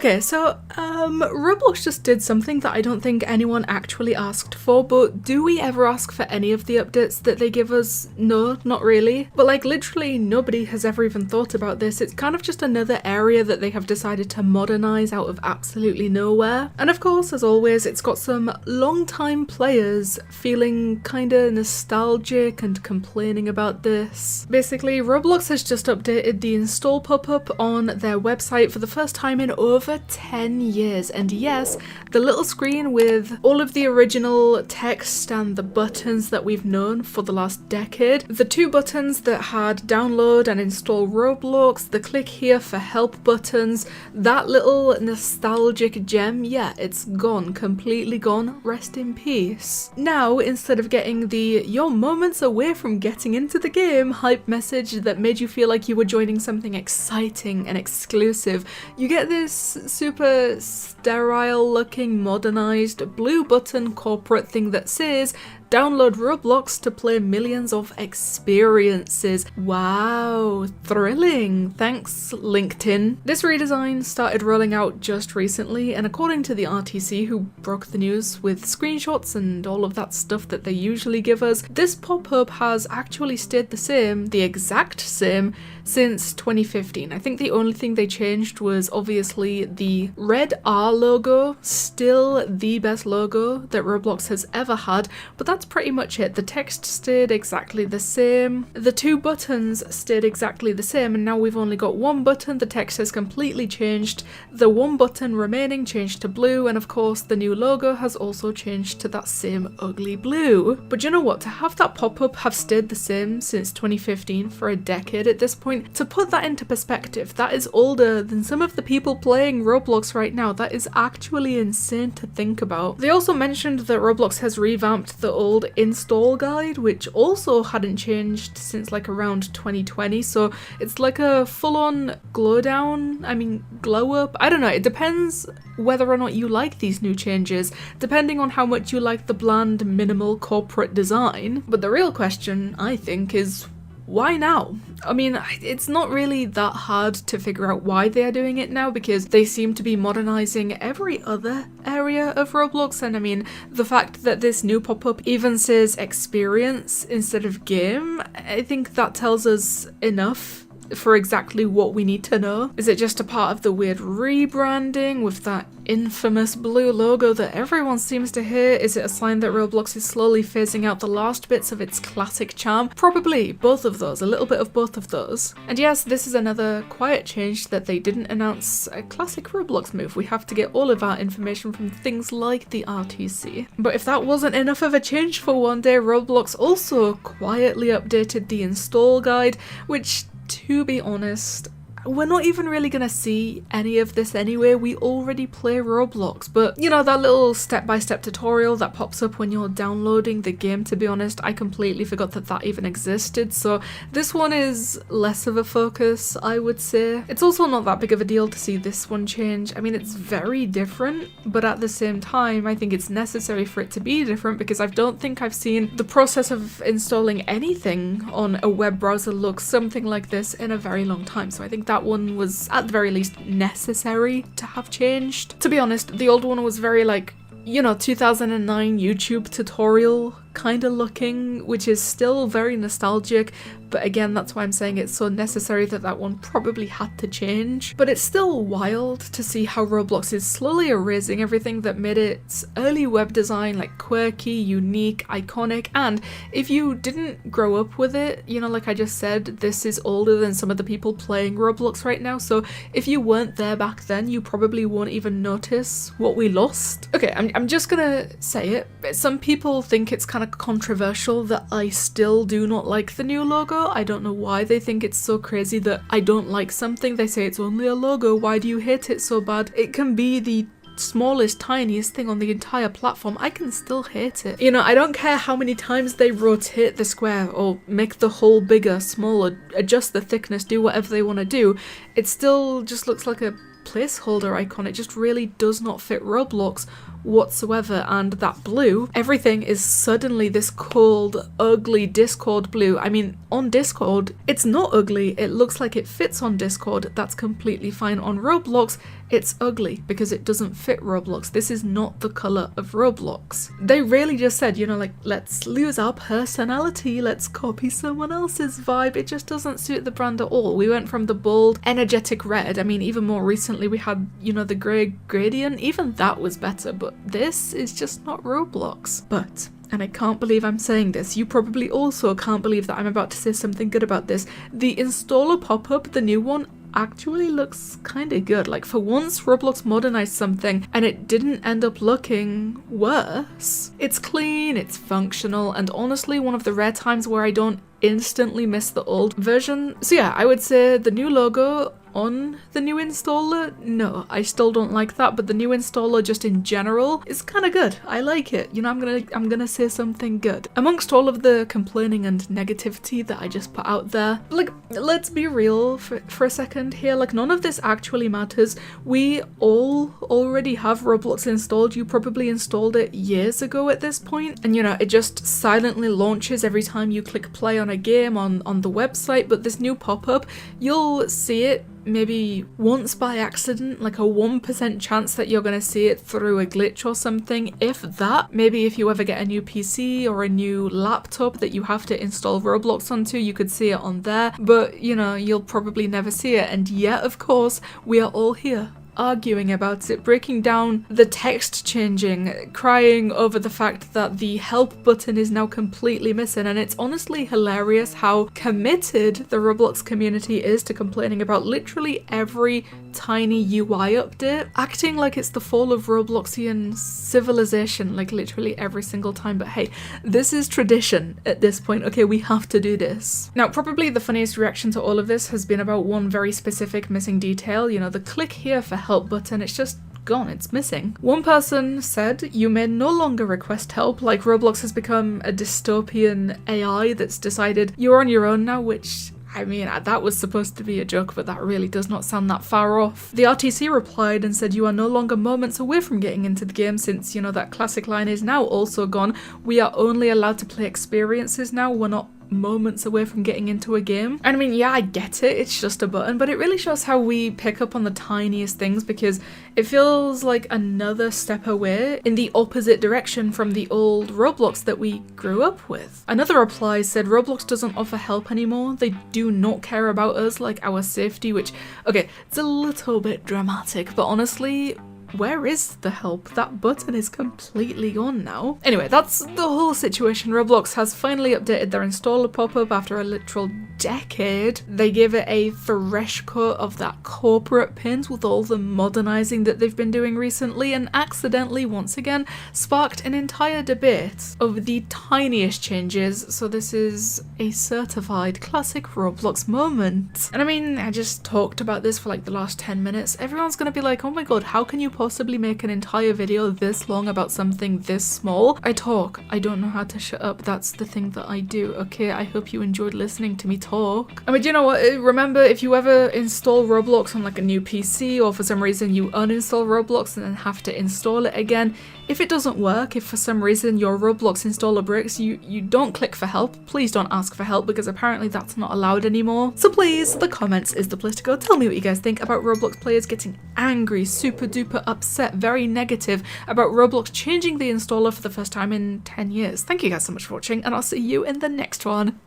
Okay, so Roblox just did something that I don't think anyone actually asked for, but do we ever ask for any of the updates that they give us? No, not really. But like literally nobody has ever even thought about this. It's kind of just another area that they have decided to modernize out of absolutely nowhere. And of course, as always, it's got some long-time players feeling kinda nostalgic and complaining about this. Basically, Roblox has just updated the install pop-up on their website for the first time in over 10 years. And yes, the little screen with all of the original text and the buttons that we've known for the last decade, the two buttons that had download and install Roblox, the click here for help buttons, that little nostalgic gem, yeah, it's gone, completely gone, rest in peace. Now, instead of getting the "you're moments away from getting into the game" hype message that made you feel like you were joining something exciting and exclusive, you get this super sterile looking modernized blue button corporate thing that says download Roblox to play millions of experiences. Wow, thrilling. Thanks, LinkedIn. This redesign started rolling out just recently, and according to the RTC, who broke the news with screenshots and all of that stuff that they usually give us, this pop-up has actually stayed the same, the exact same, since 2015. I think the only thing they changed was obviously the red R logo, still the best logo that Roblox has ever had, but that's pretty much it. The text stayed exactly the same, the two buttons stayed exactly the same, and now we've only got one button. The text has completely changed, the one button remaining changed to blue, and of course the new logo has also changed to that same ugly blue. But you know what, to have that pop-up have stayed the same since 2015 for a decade at this point, to put that into perspective, that is older than some of the people playing Roblox right now. That is actually insane to think about. They also mentioned that Roblox has revamped the old install guide, which also hadn't changed since like around 2020, so it's like a full-on glow down, glow up, I don't know, it depends whether or not you like these new changes, depending on how much you like the bland, minimal corporate design. But the real question, I think, is why now? I mean, it's not really that hard to figure out why they are doing it now, because they seem to be modernizing every other area of Roblox, and I mean, the fact that this new pop-up even says experience instead of game, I think that tells us enough for exactly what we need to know. Is it just a part of the weird rebranding with that infamous blue logo that everyone seems to hate? Is it a sign that Roblox is slowly phasing out the last bits of its classic charm? Probably both of those, a little bit of both of those. And yes, this is another quiet change that they didn't announce, a classic Roblox move. We have to get all of our information from things like the RTC. But if that wasn't enough of a change for one day, Roblox also quietly updated the install guide, which, to be honest, we're not even really gonna see any of this anyway. We already play Roblox, but you know, that little step-by-step tutorial that pops up when you're downloading the game, to be honest, I completely forgot that that even existed, so this one is less of a focus, I would say. It's also not that big of a deal to see this one change. I mean, it's very different, but at the same time, I think it's necessary for it to be different, because I don't think I've seen the process of installing anything on a web browser look something like this in a very long time, so I think that one was at the very least necessary to have changed. To be honest, the old one was very like, you know, 2009 YouTube tutorial kind of looking, which is still very nostalgic, but again, that's why I'm saying it's so necessary that that one probably had to change. But it's still wild to see how Roblox is slowly erasing everything that made its early web design like quirky, unique, iconic, and if you didn't grow up with it, you know, like I just said, this is older than some of the people playing Roblox right now, so if you weren't there back then, you probably won't even notice what we lost. Okay, I'm just gonna say it, some people think it's kind of controversial that I still do not like the new logo. I don't know why they think it's so crazy that I don't like something. They say it's only a logo, why do you hate it so bad? It can be the smallest, tiniest thing on the entire platform, I can still hate it. You know, I don't care how many times they rotate the square or make the hole bigger, smaller, adjust the thickness, do whatever they want to do, it still just looks like a placeholder icon. It just really does not fit Roblox whatsoever, and that blue, everything is suddenly this cold, ugly Discord blue. I mean, on Discord, it's not ugly, it looks like it fits on Discord, that's completely fine. On Roblox, it's ugly because it doesn't fit Roblox. This is not the colour of Roblox. They really just said, you know, like, let's lose our personality, let's copy someone else's vibe. It just doesn't suit the brand at all. We went from the bold, energetic red, I mean, even more recently we had, you know, the grey gradient, even that was better, but this is just not Roblox. But, and I can't believe I'm saying this, you probably also can't believe that I'm about to say something good about this, the installer pop-up, the new one, actually looks kind of good. Like, for once Roblox modernized something and it didn't end up looking worse. It's clean, it's functional, and honestly one of the rare times where I don't instantly miss the old version. So yeah, I would say the new logo on the new installer, no, I still don't like that, but the new installer just in general is kind of good. I like it. You know, I'm gonna say something good. Amongst all of the complaining and negativity that I just put out there, like, let's be real for a second here, like, none of this actually matters. We all already have Roblox installed. You probably installed it years ago at this point, and you know, it just silently launches every time you click play on a game on the website. But this new pop-up, you'll see it maybe once by accident, like a 1% chance that you're gonna see it through a glitch or something, if that. Maybe if you ever get a new PC or a new laptop that you have to install Roblox onto, you could see it on there, but you know, you'll probably never see it. And yet, of course, we are all here arguing about it, breaking down the text changing, crying over the fact that the help button is now completely missing. And it's honestly hilarious how committed the Roblox community is to complaining about literally every tiny UI update, acting like it's the fall of Robloxian civilization, like literally every single time. But hey, this is tradition at this point. Okay, we have to do this. Now, probably the funniest reaction to all of this has been about one very specific missing detail. You know, the click here for help button, it's just gone, it's missing. One person said you may no longer request help, like Roblox has become a dystopian AI that's decided you're on your own now, which, I mean, that was supposed to be a joke, but that really does not sound that far off. The RTC replied and said you are no longer moments away from getting into the game, since, you know, that classic line is now also gone. We are only allowed to play experiences now, we're not moments away from getting into a game. And I mean, yeah, I get it, it's just a button, but it really shows how we pick up on the tiniest things, because it feels like another step away in the opposite direction from the old Roblox that we grew up with. Another reply said Roblox doesn't offer help anymore, they do not care about us, like our safety, which, okay, it's a little bit dramatic, but honestly, where is the help? That button is completely gone now. Anyway, that's the whole situation. Roblox has finally updated their installer pop-up after a literal decade. They gave it a fresh coat of that corporate pins with all the modernizing that they've been doing recently, and accidentally once again sparked an entire debate of the tiniest changes. So this is a certified classic Roblox moment. And I mean, I just talked about this for like the last 10 minutes. Everyone's gonna be like, oh my god, how can you possibly make an entire video this long about something this small? I talk, I don't know how to shut up, that's the thing that I do, okay? I hope you enjoyed listening to me talk. I mean, you know what, remember, if you ever install Roblox on like a new PC, or for some reason you uninstall Roblox and then have to install it again, if it doesn't work, if for some reason your Roblox installer breaks, you don't click for help. Please don't ask for help, because apparently that's not allowed anymore. So please, the comments is the place to go. Tell me what you guys think about Roblox players getting angry, super duper upset, very negative about Roblox changing the installer for the first time in 10 years. Thank you guys so much for watching, and I'll see you in the next one.